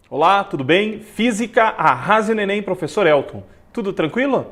Olá, tudo bem? Física, Arrase no Enem, professor Elton. Tudo tranquilo?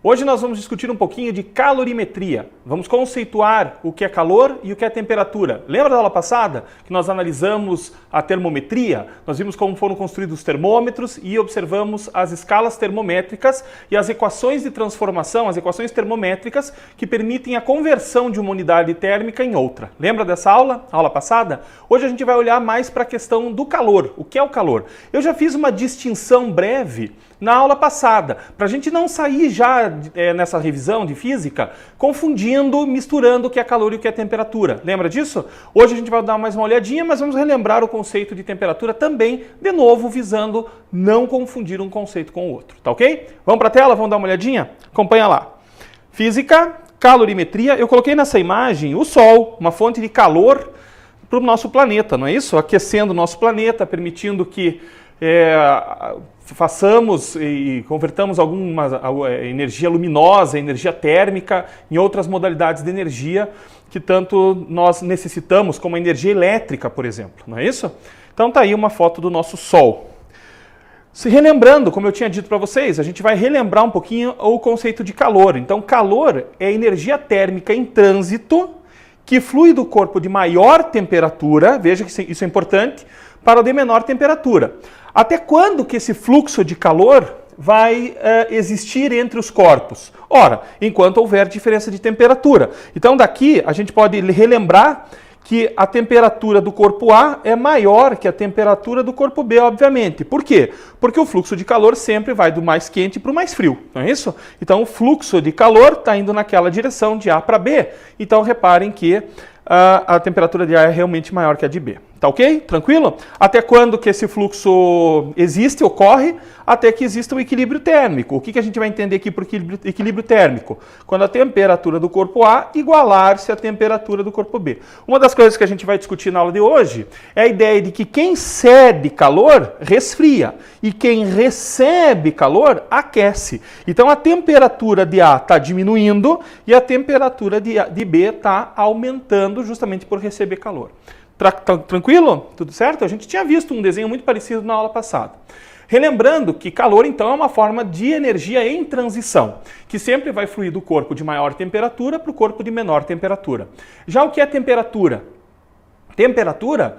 Hoje nós vamos discutir um pouquinho de calorimetria. Vamos conceituar o que é calor e o que é temperatura. Lembra da aula passada que nós analisamos a termometria? Nós vimos como foram construídos os termômetros e observamos as escalas termométricas e as equações de transformação, as equações termométricas que permitem a conversão de uma unidade térmica em outra. Lembra dessa aula passada? Hoje a gente vai olhar mais para a questão do calor. O que é o calor? Eu já fiz uma distinção breve na aula passada, para a gente não sair já nessa revisão de física confundindo, misturando o que é calor e o que é temperatura. Lembra disso? Hoje a gente vai dar mais uma olhadinha, mas vamos relembrar o conceito de temperatura também, de novo, visando não confundir um conceito com o outro, tá ok? Vamos para a tela, vamos dar uma olhadinha? Acompanha lá. Física, calorimetria, eu coloquei nessa imagem o Sol, uma fonte de calor para o nosso planeta, não é isso? Aquecendo o nosso planeta, permitindo que façamos e convertamos alguma energia luminosa, energia térmica em outras modalidades de energia que tanto nós necessitamos, como a energia elétrica, por exemplo, não é isso? Então tá aí uma foto do nosso Sol. Se relembrando, como eu tinha dito para vocês, a gente vai relembrar um pouquinho o conceito de calor. Então calor é energia térmica em trânsito que flui do corpo de maior temperatura, veja que isso é importante, para o de menor temperatura. Até quando que esse fluxo de calor vai existir entre os corpos? Ora, enquanto houver diferença de temperatura. Então daqui a gente pode relembrar que a temperatura do corpo A é maior que a temperatura do corpo B, obviamente. Por quê? Porque o fluxo de calor sempre vai do mais quente para o mais frio, não é isso? Então o fluxo de calor está indo naquela direção de A para B. Então reparem que a temperatura de A é realmente maior que a de B. Tá ok? Tranquilo? Até quando que esse fluxo existe, ocorre? Até que exista o equilíbrio térmico. O que a gente vai entender aqui por equilíbrio térmico? Quando a temperatura do corpo A igualar-se à temperatura do corpo B. Uma das coisas que a gente vai discutir na aula de hoje é a ideia de que quem cede calor resfria e quem recebe calor aquece. Então a temperatura de A está diminuindo e a temperatura de B está aumentando justamente por receber calor. Tranquilo? Tudo certo? A gente tinha visto um desenho muito parecido na aula passada. Relembrando que calor, então, é uma forma de energia em transição, que sempre vai fluir do corpo de maior temperatura para o corpo de menor temperatura. Já o que é temperatura? Temperatura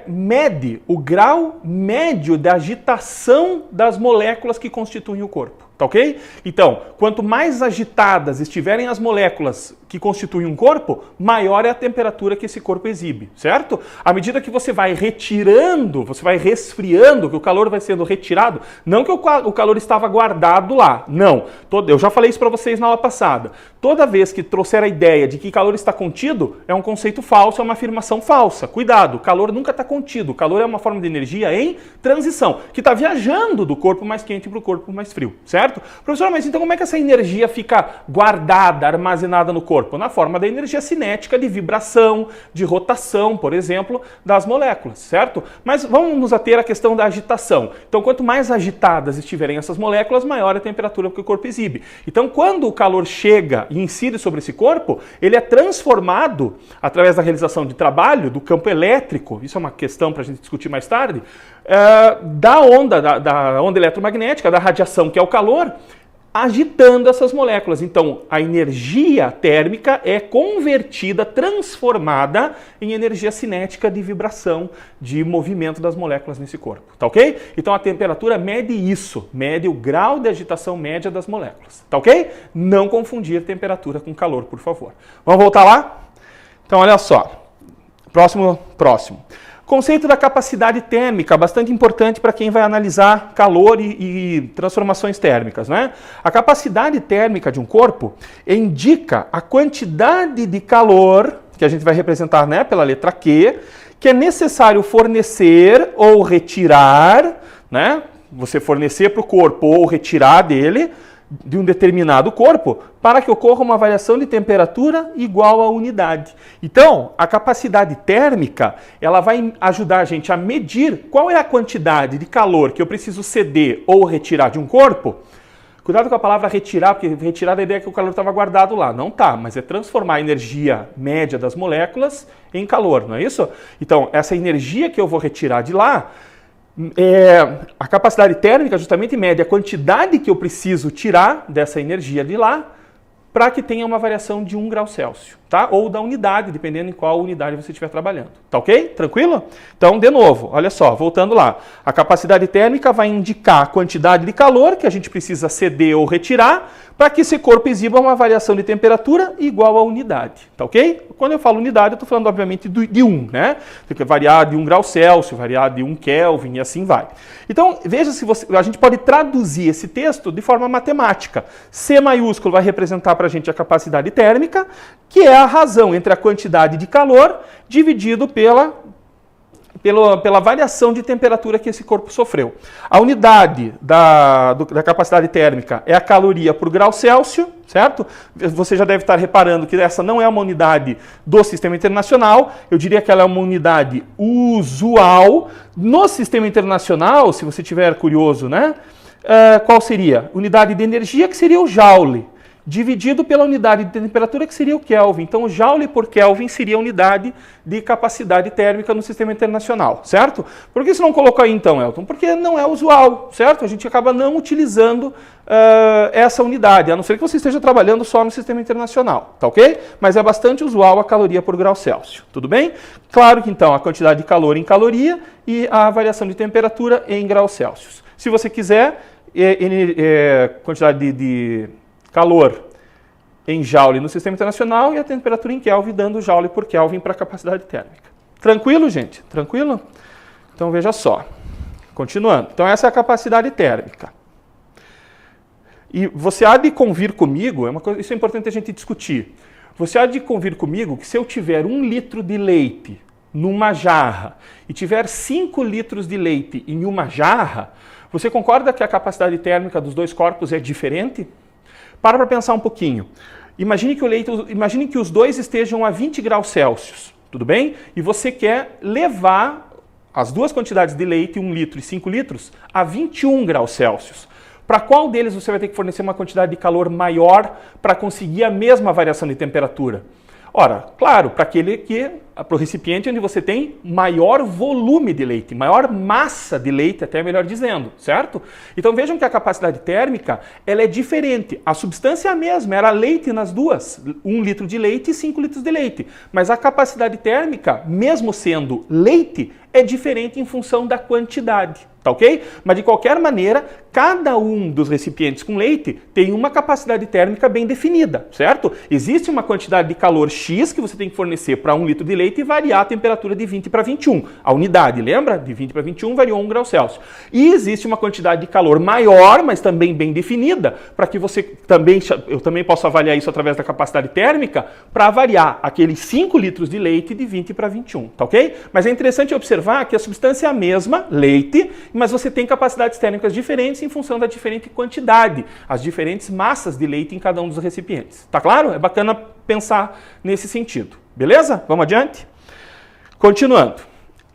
mede o grau médio da agitação das moléculas que constituem o corpo. Tá ok? Então, quanto mais agitadas estiverem as moléculas que constituem um corpo, maior é a temperatura que esse corpo exibe, certo? À medida que você vai retirando, você vai resfriando, que o calor vai sendo retirado, não que o calor estava guardado lá, não. Eu já falei isso para vocês na aula passada. Toda vez que trouxer a ideia de que calor está contido, é um conceito falso, é uma afirmação falsa. Cuidado, o calor nunca está contido. O calor é uma forma de energia em transição, que está viajando do corpo mais quente para o corpo mais frio, certo? Professor, mas então como é que essa energia fica guardada, armazenada no corpo? Na forma da energia cinética de vibração, de rotação, por exemplo, das moléculas, certo? Mas vamos nos ater à questão da agitação. Então, quanto mais agitadas estiverem essas moléculas, maior é a temperatura que o corpo exibe. Então, quando o calor chega e incide sobre esse corpo, ele é transformado, através da realização de trabalho, do campo elétrico, isso é uma questão para a gente discutir mais tarde, da onda eletromagnética, da radiação, que é o calor, agitando essas moléculas. Então, a energia térmica é convertida, transformada em energia cinética de vibração, de movimento das moléculas nesse corpo. Tá ok? Então, a temperatura mede isso, mede o grau de agitação média das moléculas. Tá ok? Não confundir temperatura com calor, por favor. Vamos voltar lá? Então, olha só. Próximo. Conceito da capacidade térmica, bastante importante para quem vai analisar calor e transformações térmicas, né? A capacidade térmica de um corpo indica a quantidade de calor, que a gente vai representar, né, pela letra Q, que é necessário fornecer ou retirar, né? Você fornecer para o corpo ou retirar dele, de um determinado corpo, para que ocorra uma variação de temperatura igual à unidade. Então, a capacidade térmica, ela vai ajudar a gente a medir qual é a quantidade de calor que eu preciso ceder ou retirar de um corpo. Cuidado com a palavra retirar, porque retirar da ideia que o calor estava guardado lá. Não tá, mas é transformar a energia média das moléculas em calor, não é isso? Então, essa energia que eu vou retirar de lá, A capacidade térmica justamente mede a quantidade que eu preciso tirar dessa energia de lá para que tenha uma variação de 1 grau Celsius, tá? Ou da unidade, dependendo em qual unidade você estiver trabalhando. Tá ok? Tranquilo? Então, de novo, olha só, voltando lá. A capacidade térmica vai indicar a quantidade de calor que a gente precisa ceder ou retirar para que esse corpo exiba uma variação de temperatura igual à unidade. Tá ok? Quando eu falo unidade, eu estou falando, obviamente, de 1, né? Fica variar de 1 grau Celsius, variar de 1 Kelvin e assim vai. Então, veja se a gente pode traduzir esse texto de forma matemática. C maiúsculo vai representar para a gente a capacidade térmica, que é a razão entre a quantidade de calor dividido pela variação de temperatura que esse corpo sofreu. A unidade da capacidade térmica é a caloria por grau Celsius, certo? Você já deve estar reparando que essa não é uma unidade do Sistema Internacional, eu diria que ela é uma unidade usual. No Sistema Internacional, se você estiver curioso, né? Qual seria? Unidade de energia, que seria o Joule, dividido pela unidade de temperatura, que seria o Kelvin. Então, o Joule por Kelvin seria a unidade de capacidade térmica no Sistema Internacional, certo? Por que você não colocou aí, então, Elton? Porque não é usual, certo? A gente acaba não utilizando essa unidade, a não ser que você esteja trabalhando só no Sistema Internacional, tá ok? Mas é bastante usual a caloria por grau Celsius, tudo bem? Claro que, então, a quantidade de calor em caloria e a variação de temperatura em graus Celsius. Se você quiser, quantidade de calor em Joule no Sistema Internacional e a temperatura em Kelvin, dando Joule por Kelvin para a capacidade térmica. Tranquilo, gente? Tranquilo? Então, veja só. Continuando. Então, essa é a capacidade térmica. E você há de convir comigo, isso é importante a gente discutir. Você há de convir comigo que se eu tiver 1 litro de leite numa jarra e tiver 5 litros de leite em uma jarra, você concorda que a capacidade térmica dos dois corpos é diferente? Para pensar um pouquinho. Imagine que os dois estejam a 20 graus Celsius, tudo bem? E você quer levar as duas quantidades de leite, 1 litro e 5 litros, a 21 graus Celsius. Para qual deles você vai ter que fornecer uma quantidade de calor maior para conseguir a mesma variação de temperatura? Ora, claro, para o recipiente onde você tem maior volume de leite, maior massa de leite, até melhor dizendo, certo? Então vejam que a capacidade térmica ela é diferente. A substância é a mesma, era leite nas duas, 1 litro de leite e 5 litros de leite. Mas a capacidade térmica, mesmo sendo leite, é diferente em função da quantidade. Tá ok? Mas de qualquer maneira, cada um dos recipientes com leite tem uma capacidade térmica bem definida, certo? Existe uma quantidade de calor X que você tem que fornecer para 1 litro de leite e variar a temperatura de 20 para 21. A unidade, lembra? De 20 para 21 variou 1 grau Celsius. E existe uma quantidade de calor maior, mas também bem definida, para que eu também possa avaliar isso através da capacidade térmica, para variar aqueles 5 litros de leite de 20 para 21, tá ok? Mas é interessante observar que a substância é a mesma, leite, mas você tem capacidades térmicas diferentes em função da diferente quantidade, as diferentes massas de leite em cada um dos recipientes. Tá claro? É bacana pensar nesse sentido. Beleza? Vamos adiante? Continuando.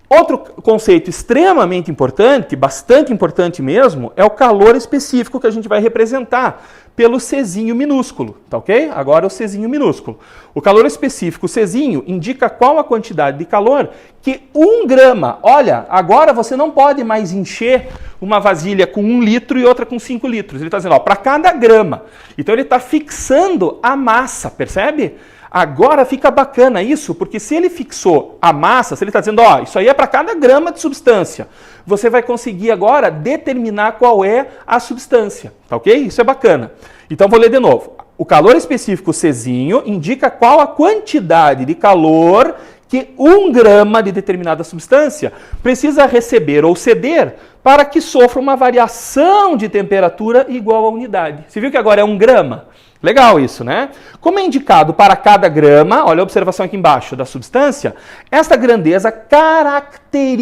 Outro conceito extremamente importante, bastante importante mesmo, é o calor específico que a gente vai representar pelo Czinho minúsculo, tá ok? Agora o Czinho minúsculo. O calor específico, o Czinho, indica qual a quantidade de calor que 1 grama, olha, agora você não pode mais encher uma vasilha com 1 litro e outra com 5 litros. Ele está dizendo, ó, para cada grama. Então ele está fixando a massa, percebe? Agora fica bacana isso, porque se ele fixou a massa, se ele está dizendo, ó, isso aí é para cada grama de substância, você vai conseguir agora determinar qual é a substância, tá ok? Isso é bacana. Então vou ler de novo. O calor específico Czinho indica qual a quantidade de calor que 1 grama de determinada substância precisa receber ou ceder para que sofra uma variação de temperatura igual à unidade. Você viu que agora é 1 grama? Legal isso, né? Como é indicado para cada grama, olha a observação aqui embaixo da substância, esta grandeza caracteriza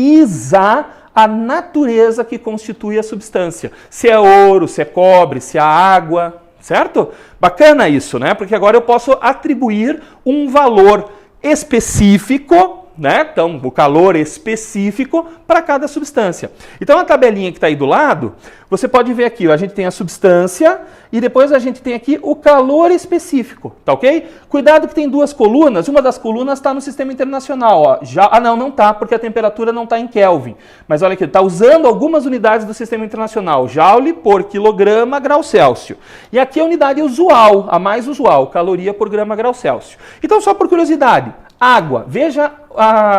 a natureza que constitui a substância. Se é ouro, se é cobre, se é água, certo? Bacana isso, né? Porque agora eu posso atribuir um valor específico né? Então, o calor específico para cada substância. Então, a tabelinha que está aí do lado, você pode ver aqui, ó, a gente tem a substância e depois a gente tem aqui o calor específico, tá ok? Cuidado que tem duas colunas, uma das colunas está no sistema internacional, ó. Não está, porque a temperatura não está em Kelvin. Mas olha aqui, está usando algumas unidades do sistema internacional, joule por quilograma grau Celsius. E aqui a unidade usual, a mais usual, caloria por grama grau Celsius. Então, só por curiosidade, água, veja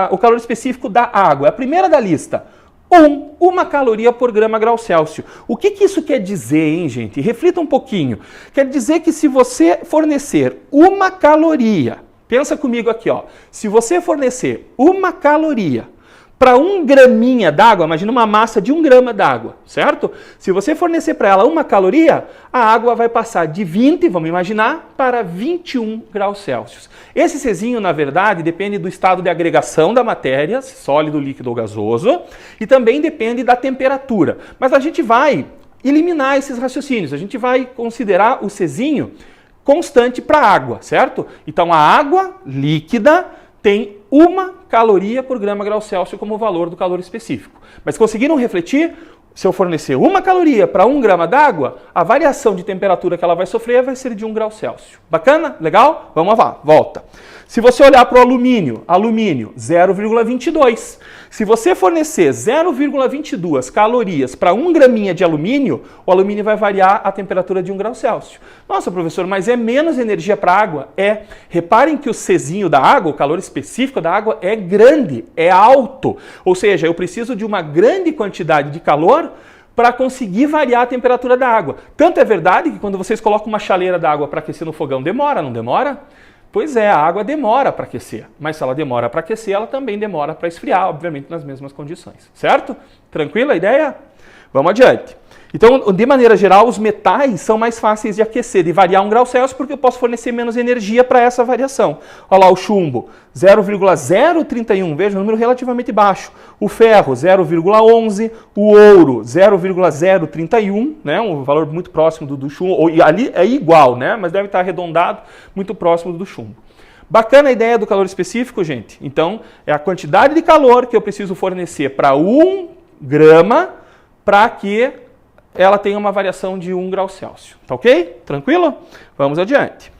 o calor específico da água, é a primeira da lista. 1 caloria por grama grau Celsius. O que isso quer dizer, hein, gente? Reflita um pouquinho. Quer dizer que se você fornecer 1 caloria, pensa comigo aqui, ó. Se você fornecer 1 caloria para 1 graminha d'água, imagina uma massa de 1 grama d'água, certo? Se você fornecer para ela 1 caloria, a água vai passar de 20, vamos imaginar, para 21 graus Celsius. Esse Czinho, na verdade, depende do estado de agregação da matéria, sólido, líquido ou gasoso, e também depende da temperatura. Mas a gente vai eliminar esses raciocínios, a gente vai considerar o Czinho constante para a água, certo? Então a água líquida tem 1 caloria por grama grau Celsius como valor do calor específico. Mas conseguiram refletir? Se eu fornecer 1 caloria para 1 grama d'água, a variação de temperatura que ela vai sofrer vai ser de 1 grau Celsius. Bacana? Legal? Vamos lá, volta. Se você olhar para o alumínio, 0,22. Se você fornecer 0,22 calorias para 1 graminha de alumínio, o alumínio vai variar a temperatura de 1 grau Celsius. Nossa, professor, mas é menos energia para a água? É. Reparem que o Czinho da água, o calor específico da água, é grande, é alto. Ou seja, eu preciso de uma grande quantidade de calor para conseguir variar a temperatura da água. Tanto é verdade que quando vocês colocam uma chaleira d'água para aquecer no fogão, demora, não demora? Pois é, a água demora para aquecer, mas se ela demora para aquecer, ela também demora para esfriar, obviamente nas mesmas condições, certo? Tranquila a ideia? Vamos adiante. Então, de maneira geral, os metais são mais fáceis de aquecer, de variar 1 grau Celsius, porque eu posso fornecer menos energia para essa variação. Olha lá o chumbo, 0,031, veja, um número relativamente baixo. O ferro, 0,11, o ouro, 0,031, né, um valor muito próximo do chumbo, e ali é igual, né, mas deve estar arredondado, muito próximo do chumbo. Bacana a ideia do calor específico, gente. Então, é a quantidade de calor que eu preciso fornecer para 1 grama para que ela tem uma variação de 1 grau Celsius. Tá ok? Tranquilo? Vamos adiante.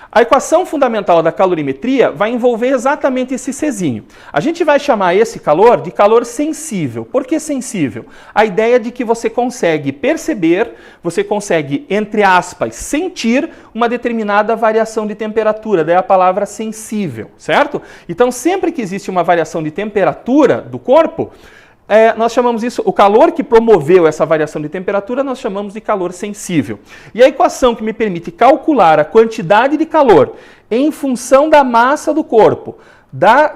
A equação fundamental da calorimetria vai envolver exatamente esse Czinho. A gente vai chamar esse calor de calor sensível. Por que sensível? A ideia de que você consegue perceber, você consegue, entre aspas, sentir uma determinada variação de temperatura. Daí a palavra sensível, certo? Então, sempre que existe uma variação de temperatura do corpo, nós chamamos isso, o calor que promoveu essa variação de temperatura, nós chamamos de calor sensível. E a equação que me permite calcular a quantidade de calor em função da massa do corpo,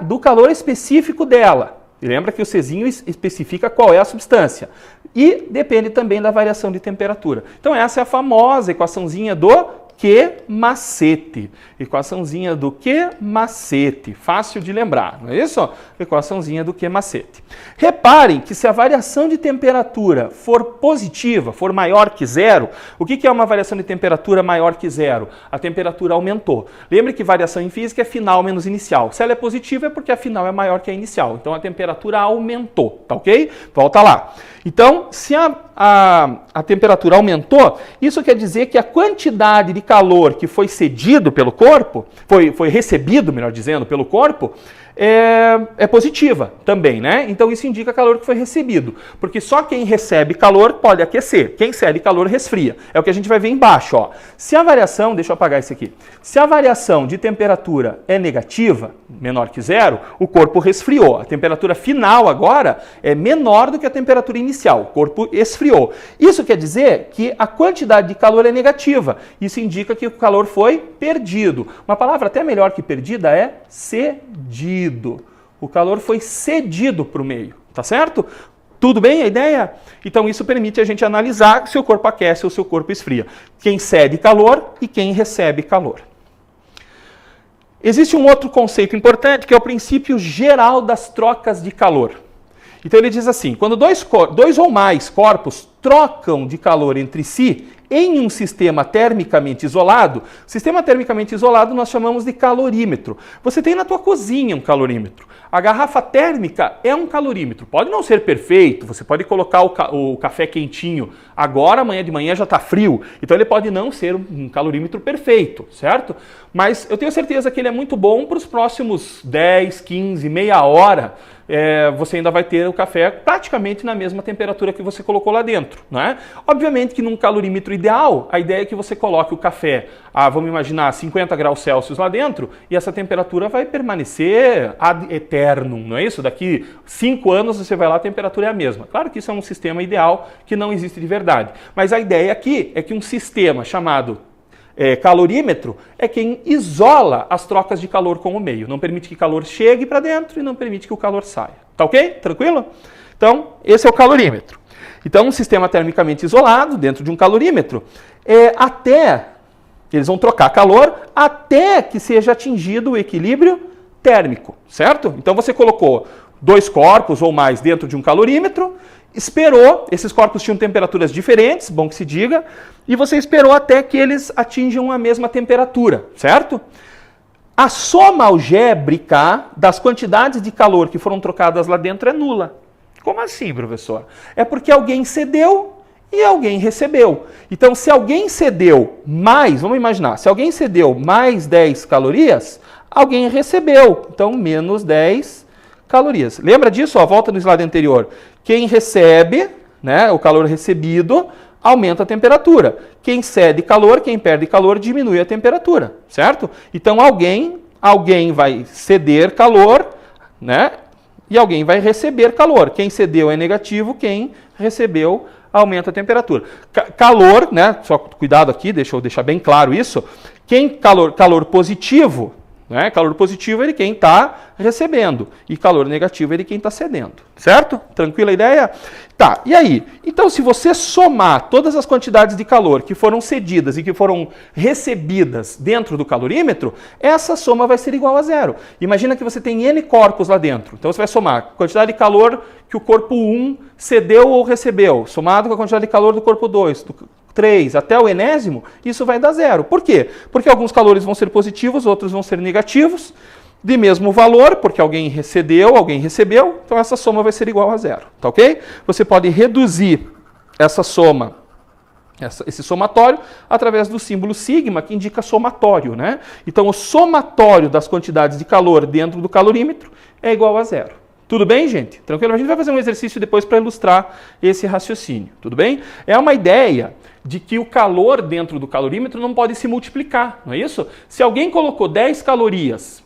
do calor específico dela. E lembra que o Czinho especifica qual é a substância. E depende também da variação de temperatura. Então essa é a famosa equaçãozinha do que macete. Equaçãozinha do que macete. Fácil de lembrar, não é isso? Equaçãozinha do que macete. Reparem que se a variação de temperatura for positiva, for maior que zero, o que é uma variação de temperatura maior que zero? A temperatura aumentou. Lembre que variação em física é final menos inicial. Se ela é positiva é porque a final é maior que a inicial. Então a temperatura aumentou, tá ok? Volta lá. Então, se a temperatura aumentou, isso quer dizer que a quantidade de calor que foi cedido pelo corpo, foi recebido, melhor dizendo, pelo corpo, é positiva também, né? Então isso indica calor que foi recebido, porque só quem recebe calor pode aquecer, quem cede calor resfria. É o que a gente vai ver embaixo, ó. Se a variação, deixa eu apagar isso aqui, se a variação de temperatura é negativa, menor que zero, o corpo resfriou. A temperatura final agora é menor do que a temperatura inicial, o corpo esfriou. Isso quer dizer que a quantidade de calor é negativa, isso indica que o calor foi perdido. Uma palavra até melhor que perdida é cedido. O calor foi cedido para o meio, tá certo? Tudo bem a ideia? Então isso permite a gente analisar se o corpo aquece ou se o corpo esfria. Quem cede calor e quem recebe calor. Existe um outro conceito importante que é o princípio geral das trocas de calor. Então ele diz assim, quando dois ou mais corpos trocam de calor entre si em um sistema termicamente isolado, sistema termicamente isolado nós chamamos de calorímetro. Você tem na tua cozinha um calorímetro. A garrafa térmica é um calorímetro. Pode não ser perfeito, você pode colocar o café quentinho agora, amanhã de manhã já está frio. Então ele pode não ser um calorímetro perfeito, certo? Mas eu tenho certeza que ele é muito bom para os próximos 10, 15, meia hora. Você ainda vai ter o café praticamente na mesma temperatura que você colocou lá dentro, não é? Obviamente que num calorímetro ideal, a ideia é que você coloque o café vamos imaginar, 50 graus Celsius lá dentro, e essa temperatura vai permanecer ad eternum, não é isso? Daqui 5 anos você vai lá, a temperatura é a mesma. Claro que isso é um sistema ideal que não existe de verdade, mas a ideia aqui é que um sistema chamado calorímetro é quem isola as trocas de calor com o meio. Não permite que calor chegue para dentro e não permite que o calor saia. Tá ok? Tranquilo? Então, esse é o calorímetro. Então, um sistema termicamente isolado dentro de um calorímetro, eles vão trocar calor até que seja atingido o equilíbrio térmico, certo? Então, você colocou 2 corpos ou mais dentro de um calorímetro, esperou, esses corpos tinham temperaturas diferentes, bom que se diga, e você esperou até que eles atinjam a mesma temperatura, certo? A soma algébrica das quantidades de calor que foram trocadas lá dentro é nula. Como assim, professor? É porque alguém cedeu e alguém recebeu. Então, se alguém cedeu mais, vamos imaginar, se alguém cedeu mais 10 calorias, alguém recebeu, então menos 10 calorias. Lembra disso? Volta no slide anterior. Quem recebe, né, o calor recebido, aumenta a temperatura. Quem cede calor, quem perde calor, diminui a temperatura, certo? Então alguém vai ceder calor, né, e alguém vai receber calor. Quem cedeu é negativo, quem recebeu aumenta a temperatura. Calor, né, só cuidado aqui, deixa eu deixar bem claro isso. Calor positivo, né? Calor positivo é de quem está recebendo e calor negativo é de quem está cedendo, certo? Tranquila a ideia? Tá, e aí? Então, se você somar todas as quantidades de calor que foram cedidas e que foram recebidas dentro do calorímetro, essa soma vai ser igual a 0. Imagina que você tem N corpos lá dentro. Então, você vai somar a quantidade de calor que o corpo 1 cedeu ou recebeu, somado com a quantidade de calor do corpo 2, 3 até o enésimo, isso vai dar 0. Por quê? Porque alguns calores vão ser positivos, outros vão ser negativos, de mesmo valor, porque alguém cedeu, alguém recebeu, então essa soma vai ser igual a 0, tá ok? Você pode reduzir essa soma, esse somatório, através do símbolo sigma, que indica somatório, né? Então o somatório das quantidades de calor dentro do calorímetro é igual a 0. Tudo bem, gente? Tranquilo? A gente vai fazer um exercício depois para ilustrar esse raciocínio, tudo bem? É uma ideia de que o calor dentro do calorímetro não pode se multiplicar, não é isso? Se alguém colocou 10 calorias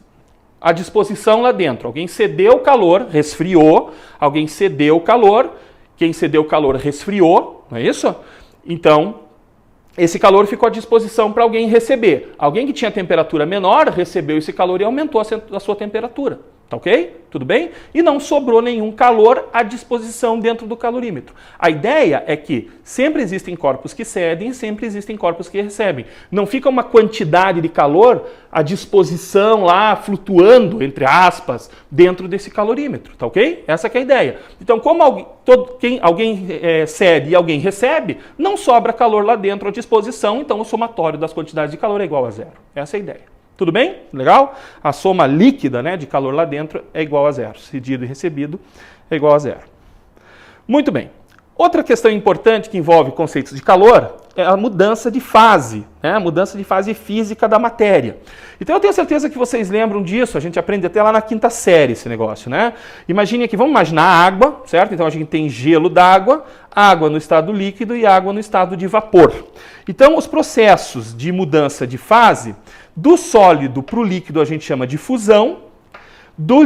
à disposição lá dentro, alguém cedeu calor, resfriou, alguém cedeu calor, quem cedeu calor resfriou, não é isso? Então, esse calor ficou à disposição para alguém receber. Alguém que tinha temperatura menor recebeu esse calor e aumentou a sua temperatura. Tá ok? Tudo bem? E não sobrou nenhum calor à disposição dentro do calorímetro. A ideia é que sempre existem corpos que cedem e sempre existem corpos que recebem. Não fica uma quantidade de calor à disposição lá, flutuando, entre aspas, dentro desse calorímetro. Tá ok? Essa que é a ideia. Então, como alguém cede e alguém recebe, não sobra calor lá dentro à disposição, então o somatório das quantidades de calor é igual a 0. Essa é a ideia. Tudo bem? Legal? A soma líquida, né, de calor lá dentro é igual a 0. Cedido e recebido é igual a 0. Muito bem. Outra questão importante que envolve conceitos de calor é a mudança de fase, né? A mudança de fase física da matéria. Então eu tenho certeza que vocês lembram disso, a gente aprende até lá na 5ª série esse negócio, né? Imagine aqui, vamos imaginar a água, certo? Então a gente tem gelo d'água, água no estado líquido e água no estado de vapor. Então os processos de mudança de fase, do sólido para o líquido a gente chama de fusão, do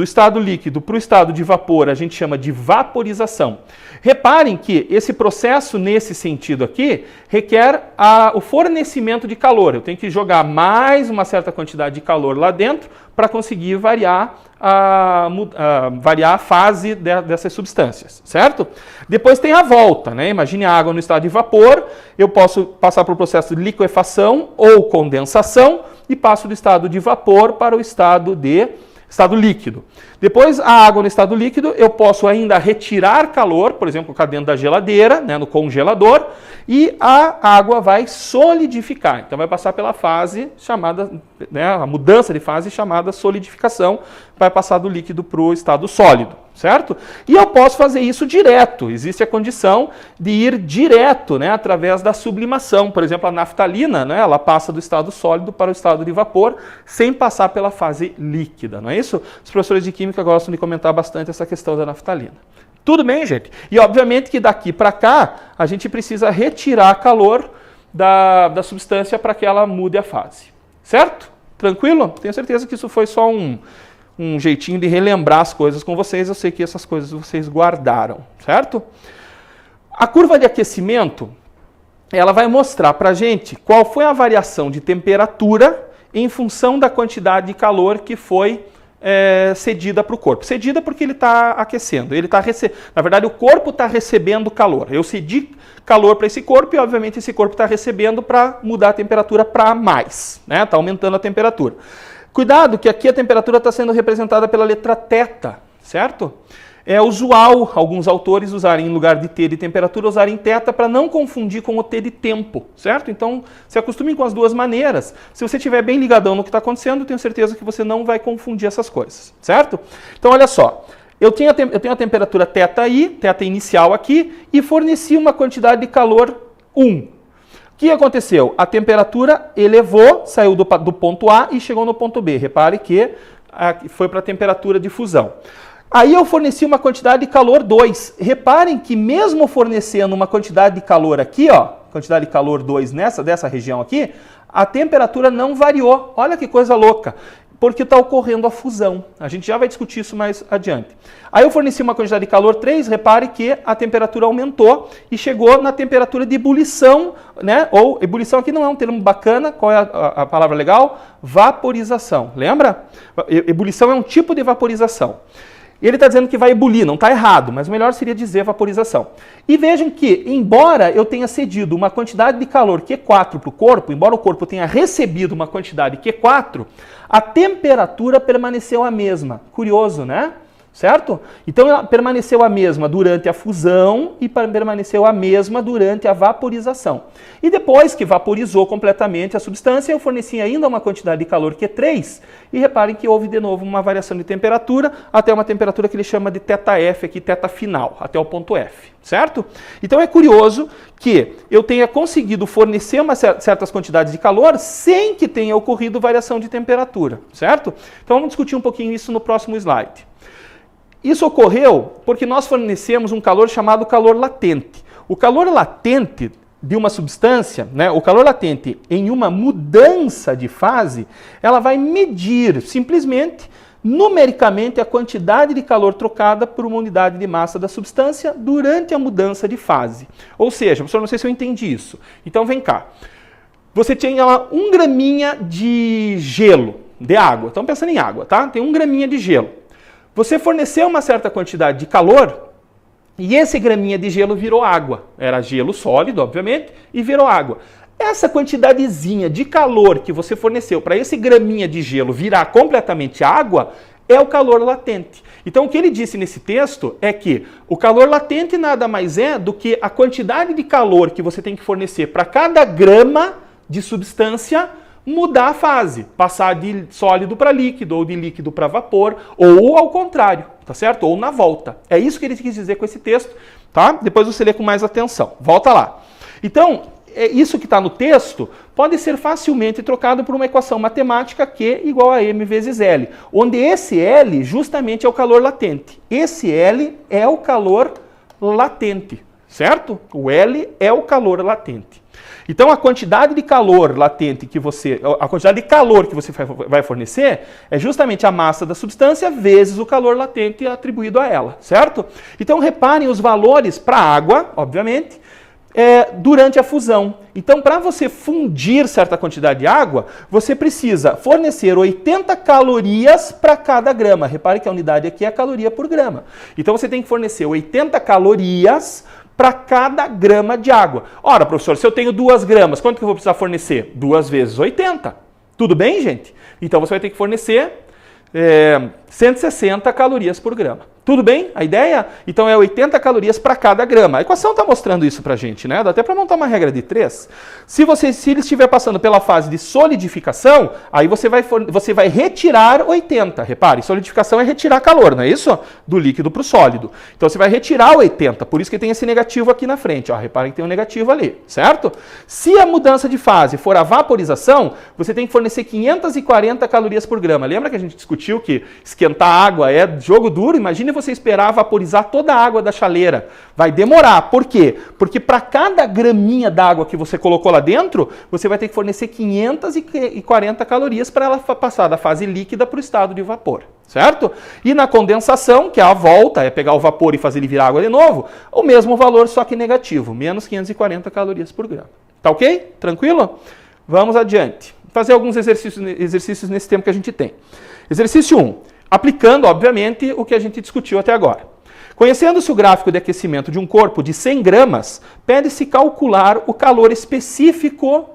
estado líquido para o estado de vapor a gente chama de vaporização. Reparem que esse processo, nesse sentido aqui, requer o fornecimento de calor. Eu tenho que jogar mais uma certa quantidade de calor lá dentro para conseguir variar a fase dessas substâncias, certo? Depois tem a volta, né? Imagine a água no estado de vapor, eu posso passar por um processo de liquefação ou condensação e passo do estado de vapor para o estado de estado líquido. Depois, a água no estado líquido, eu posso ainda retirar calor, por exemplo, colocar dentro da geladeira, né, no congelador, e a água vai solidificar. Então, vai passar pela fase chamada, né, a mudança de fase chamada solidificação, vai passar do líquido para o estado sólido, certo? E eu posso fazer isso direto. Existe a condição de ir direto, né, através da sublimação. Por exemplo, a naftalina, né, ela passa do estado sólido para o estado de vapor, sem passar pela fase líquida, não é isso? Os professores de química gostam de comentar bastante essa questão da naftalina. Tudo bem, gente? E obviamente que daqui para cá, a gente precisa retirar calor da substância para que ela mude a fase. Certo? Tranquilo? Tenho certeza que isso foi só um jeitinho de relembrar as coisas com vocês. Eu sei que essas coisas vocês guardaram, certo? A curva de aquecimento, ela vai mostrar para a gente qual foi a variação de temperatura em função da quantidade de calor que foi cedida para o corpo. Cedida porque ele está aquecendo. Na verdade, o corpo está recebendo calor. Eu cedi calor para esse corpo e, obviamente, esse corpo está recebendo para mudar a temperatura para mais. Né? Está aumentando a temperatura. Cuidado que aqui a temperatura está sendo representada pela letra θ, certo? É usual alguns autores usarem, em lugar de T de temperatura, usarem θ para não confundir com o T de tempo, certo? Então, se acostumem com as duas maneiras. Se você estiver bem ligadão no que está acontecendo, eu tenho certeza que você não vai confundir essas coisas, certo? Então, olha só. Eu tenho a temperatura θi, θ inicial aqui, e forneci uma quantidade de calor 1. O que aconteceu? A temperatura elevou, saiu do ponto A e chegou no ponto B. Repare que foi para a temperatura de fusão. Aí eu forneci uma quantidade de calor 2. Reparem que mesmo fornecendo uma quantidade de calor aqui, ó, quantidade de calor 2 dessa região aqui, a temperatura não variou. Olha que coisa louca. Porque está ocorrendo a fusão. A gente já vai discutir isso mais adiante. Aí eu forneci uma quantidade de calor 3, repare que a temperatura aumentou e chegou na temperatura de ebulição, né? Ou ebulição aqui não é um termo bacana, qual é a palavra legal? Vaporização. Lembra? Ebulição é um tipo de vaporização. Ele está dizendo que vai ebulir, não está errado, mas o melhor seria dizer vaporização. E vejam que, embora eu tenha cedido uma quantidade de calor Q4 para o corpo, embora o corpo tenha recebido uma quantidade Q4, a temperatura permaneceu a mesma. Curioso, né? Certo? Então ela permaneceu a mesma durante a fusão e permaneceu a mesma durante a vaporização. E depois que vaporizou completamente a substância, eu forneci ainda uma quantidade de calor Q3 e reparem que houve de novo uma variação de temperatura até uma temperatura que ele chama de θF aqui, θ final, até o ponto F, certo? Então é curioso que eu tenha conseguido fornecer certas quantidades de calor sem que tenha ocorrido variação de temperatura, certo? Então vamos discutir um pouquinho isso no próximo slide. Isso ocorreu porque nós fornecemos um calor chamado calor latente. O calor latente de uma substância, né, o calor latente em uma mudança de fase, ela vai medir simplesmente, numericamente, a quantidade de calor trocada por uma unidade de massa da substância durante a mudança de fase. Ou seja, professor, não sei se eu entendi isso. Então vem cá. Você tinha lá 1 graminha de gelo, de água. Estamos pensando em água, tá? Tem 1 graminha de gelo. Você forneceu uma certa quantidade de calor e esse graminha de gelo virou água. Era gelo sólido, obviamente, e virou água. Essa quantidadezinha de calor que você forneceu para esse graminha de gelo virar completamente água é o calor latente. Então, o que ele disse nesse texto é que o calor latente nada mais é do que a quantidade de calor que você tem que fornecer para cada grama de substância mudar a fase, passar de sólido para líquido, ou de líquido para vapor, ou ao contrário, tá certo? Ou na volta. É isso que ele quis dizer com esse texto, tá? Depois você lê com mais atenção. Volta lá. Então, isso que está no texto pode ser facilmente trocado por uma equação matemática Q igual a M vezes L, onde esse L justamente é o calor latente. Esse L é o calor latente, certo? O L é o calor latente. Então, a quantidade de calor latente a quantidade de calor que você vai fornecer é justamente a massa da substância vezes o calor latente atribuído a ela, certo? Então, reparem os valores para a água, obviamente, durante a fusão. Então, para você fundir certa quantidade de água, você precisa fornecer 80 calorias para cada grama. Repare que a unidade aqui é a caloria por grama. Então, você tem que fornecer 80 calorias para cada grama de água. Ora, professor, se eu tenho 2 gramas, quanto que eu vou precisar fornecer? 2 vezes 80. Tudo bem, gente? Então, você vai ter que fornecer 160 calorias por grama. Tudo bem? A ideia? Então é 80 calorias para cada grama. A equação está mostrando isso para a gente, né? Dá até para montar uma regra de 3. Se ele estiver passando pela fase de solidificação, aí você vai retirar 80. Repare, solidificação é retirar calor, não é isso? Do líquido para o sólido. Então você vai retirar 80, por isso que tem esse negativo aqui na frente. Ó, reparem que tem um negativo ali, certo? Se a mudança de fase for a vaporização, você tem que fornecer 540 calorias por grama. Lembra que a gente discutiu que esquentar água é jogo duro? Imagine você esperar vaporizar toda a água da chaleira. Vai demorar. Por quê? Porque para cada graminha d'água que você colocou lá dentro, você vai ter que fornecer 540 calorias para ela passar da fase líquida para o estado de vapor. Certo? E na condensação, que é a volta, é pegar o vapor e fazer ele virar água de novo, o mesmo valor, só que negativo. Menos 540 calorias por grama. Tá ok? Tranquilo? Vamos adiante. Fazer alguns exercícios nesse tempo que a gente tem. Exercício 1. Aplicando, obviamente, o que a gente discutiu até agora. Conhecendo-se o gráfico de aquecimento de um corpo de 100 gramas, pede-se calcular o calor específico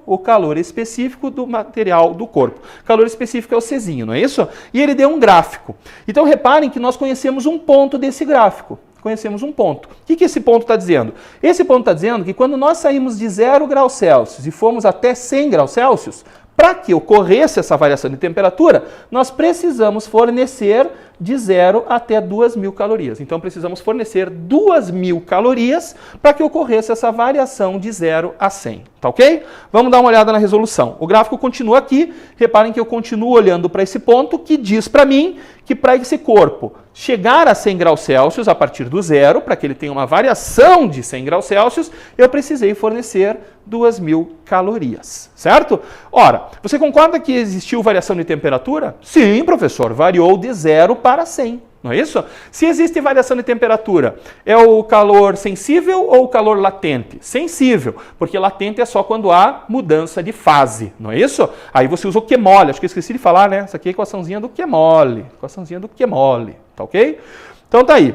do material do corpo. O calor específico é o Czinho, não é isso? E ele deu um gráfico. Então reparem que nós conhecemos um ponto desse gráfico. Conhecemos um ponto. O que esse ponto está dizendo? Esse ponto está dizendo que quando nós saímos de 0 graus Celsius e fomos até 100 graus Celsius, para que ocorresse essa variação de temperatura, nós precisamos fornecer de 0 até 2.000 calorias. Então, precisamos fornecer 2.000 calorias para que ocorresse essa variação de 0 a 100. Tá ok? Vamos dar uma olhada na resolução. O gráfico continua aqui. Reparem que eu continuo olhando para esse ponto que diz para mim que para esse corpo chegar a 100 graus Celsius a partir do 0, para que ele tenha uma variação de 100 graus Celsius, eu precisei fornecer 2.000 calorias, certo? Ora, você concorda que existiu variação de temperatura? Sim, professor, variou de 0 para 100, não é isso? Se existe variação de temperatura, é o calor sensível ou o calor latente? Sensível, porque latente é só quando há mudança de fase, não é isso? Aí você usa o QMOL, acho que eu esqueci de falar, né? Essa aqui é a equaçãozinha do QMOL, tá ok? Então tá aí.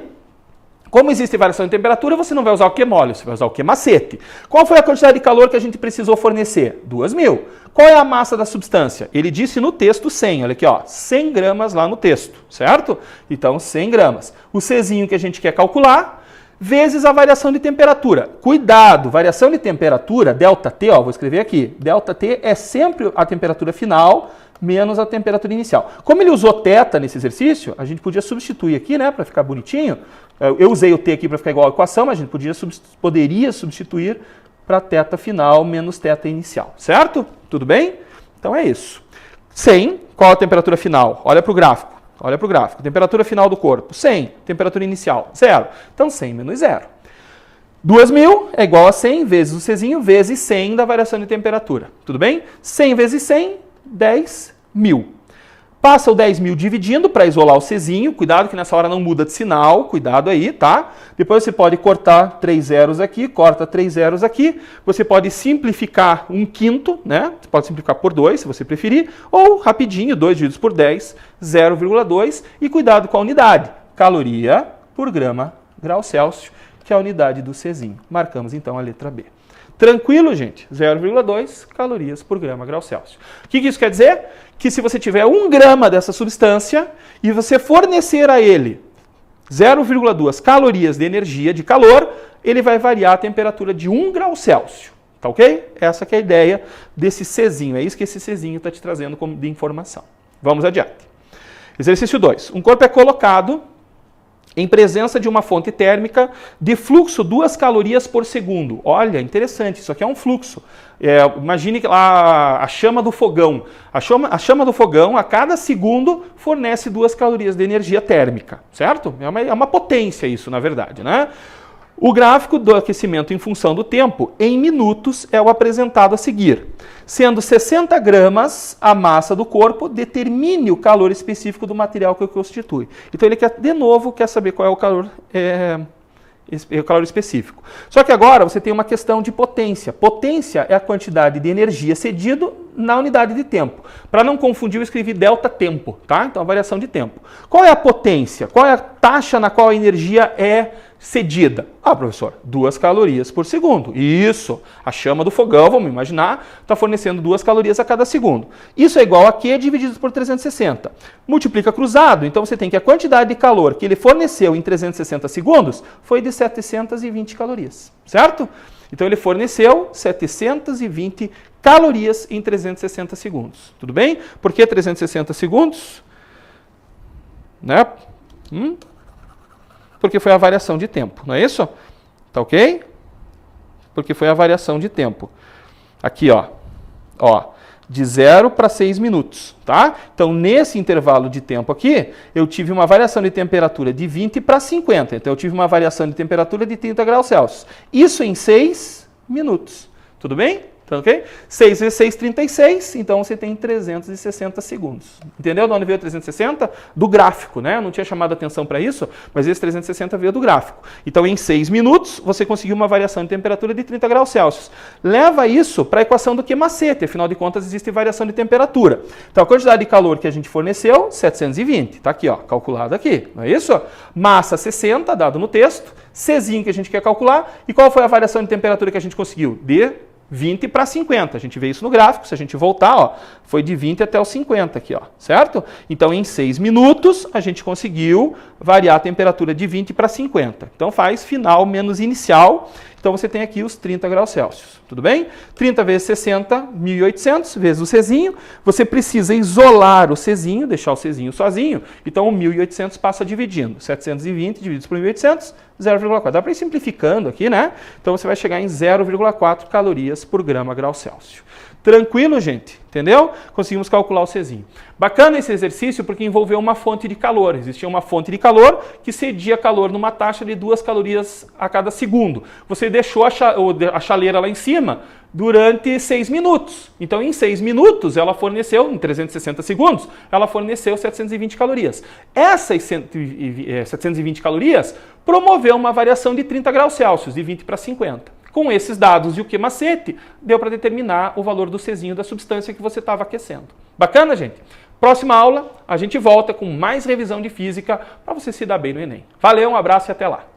Como existe variação de temperatura, você não vai usar o QMOL, você vai usar o QMacete. Qual foi a quantidade de calor que a gente precisou fornecer? 2.000. Qual é a massa da substância? Ele disse no texto 100, olha aqui, ó, 100 gramas lá no texto, certo? Então, 100 gramas. O Czinho que a gente quer calcular, vezes a variação de temperatura. Cuidado, variação de temperatura, ΔT, ó, vou escrever aqui, ΔT é sempre a temperatura final menos a temperatura inicial. Como ele usou θ nesse exercício, a gente podia substituir aqui, né, para ficar bonitinho. Eu usei o T aqui para ficar igual à equação, mas a gente poderia substituir para θ final menos θ inicial, certo? Tudo bem? Então é isso. 100, qual a temperatura final? Olha para o gráfico. Olha para o gráfico. Temperatura final do corpo, 100. Temperatura inicial, 0. Então 100 menos 0. 2.000 é igual a 100 vezes o Czinho vezes 100 da variação de temperatura. Tudo bem? 100 vezes 100, 10.000. Passa o 10.000 dividindo para isolar o Czinho. Cuidado que nessa hora não muda de sinal. Cuidado aí, tá? Depois você pode cortar 3 zeros aqui, corta 3 zeros aqui. Você pode simplificar 1/5, né? Você pode simplificar por 2, se você preferir. Ou rapidinho, 2 divididos por 10, 0,2. E cuidado com a unidade. Caloria por grama grau Celsius, que é a unidade do Czinho. Marcamos então a letra B. Tranquilo, gente? 0,2 calorias por grama grau Celsius. O que isso quer dizer? Que se você tiver 1 grama dessa substância e você fornecer a ele 0,2 calorias de energia, de calor, ele vai variar a temperatura de 1 grau Celsius. Tá ok? Essa que é a ideia desse Czinho. É isso que esse Czinho está te trazendo como de informação. Vamos adiante. Exercício 2. Um corpo é colocado em presença de uma fonte térmica de fluxo 2 calorias por segundo. Olha, interessante, isso aqui é um fluxo. Imagine a chama do fogão. A chama do fogão, a cada segundo, fornece 2 calorias de energia térmica, certo? É uma potência isso, na verdade, né? O gráfico do aquecimento em função do tempo, em minutos, é o apresentado a seguir. Sendo 60 gramas a massa do corpo, determine o calor específico do material que o constitui. Então ele de novo quer saber qual é o calor específico. Só que agora você tem uma questão de potência. Potência é a quantidade de energia cedido na unidade de tempo. Para não confundir, eu escrevi delta tempo, tá? Então, a variação de tempo. Qual é a potência? Qual é a taxa na qual a energia é cedida? Ah, professor, 2 calorias por segundo. Isso, a chama do fogão, vamos imaginar, está fornecendo 2 calorias a cada segundo. Isso é igual a Q dividido por 360. Multiplica cruzado, então você tem que a quantidade de calor que ele forneceu em 360 segundos foi de 720 calorias, certo? Então ele forneceu 720 calorias em 360 segundos. Tudo bem? Por que 360 segundos? Né? Porque foi a variação de tempo, não é isso? Tá ok? Porque foi a variação de tempo. Aqui, ó, de 0 para 6 minutos, tá? Então, nesse intervalo de tempo aqui, eu tive uma variação de temperatura de 20 para 50. Então, eu tive uma variação de temperatura de 30 graus Celsius. Isso em 6 minutos. Tudo bem? Tá ok? 6 vezes 6, 36. Então, você tem 360 segundos. Entendeu de onde veio 360? Do gráfico, né? Eu não tinha chamado atenção para isso, mas esse 360 veio do gráfico. Então, em 6 minutos, você conseguiu uma variação de temperatura de 30 graus Celsius. Leva isso para a equação do Q-macete. Afinal de contas, existe variação de temperatura. Então, a quantidade de calor que a gente forneceu, 720. Está aqui, ó, calculado aqui. Não é isso? Massa 60, dado no texto. Czinho que a gente quer calcular. E qual foi a variação de temperatura que a gente conseguiu? De 20 para 50. A gente vê isso no gráfico. Se a gente voltar, ó, foi de 20 até os 50 aqui, ó, certo? Então, em 6 minutos, a gente conseguiu variar a temperatura de 20 para 50. Então, faz final menos inicial. Então, você tem aqui os 30 graus Celsius. Tudo bem? 30 vezes 60, 1.800, vezes o Czinho. Você precisa isolar o Czinho, deixar o Czinho sozinho. Então, o 1.800 passa dividindo. 720 divididos por 1.800, 0,4. Dá para ir simplificando aqui, né? Então, você vai chegar em 0,4 calorias por grama grau Celsius. Tranquilo, gente? Entendeu? Conseguimos calcular o Czinho. Bacana esse exercício porque envolveu uma fonte de calor. Existia uma fonte de calor que cedia calor numa taxa de 2 calorias a cada segundo. Você deixou a chaleira lá em cima durante 6 minutos. Então, em 6 minutos, ela forneceu, em 360 segundos, ela forneceu 720 calorias. Essas 720 calorias promoveu uma variação de 30 graus Celsius, de 20 para 50. Com esses dados e o Q-macete, deu para determinar o valor do Czinho da substância que você estava aquecendo. Bacana, gente? Próxima aula, a gente volta com mais revisão de física para você se dar bem no Enem. Valeu, um abraço e até lá.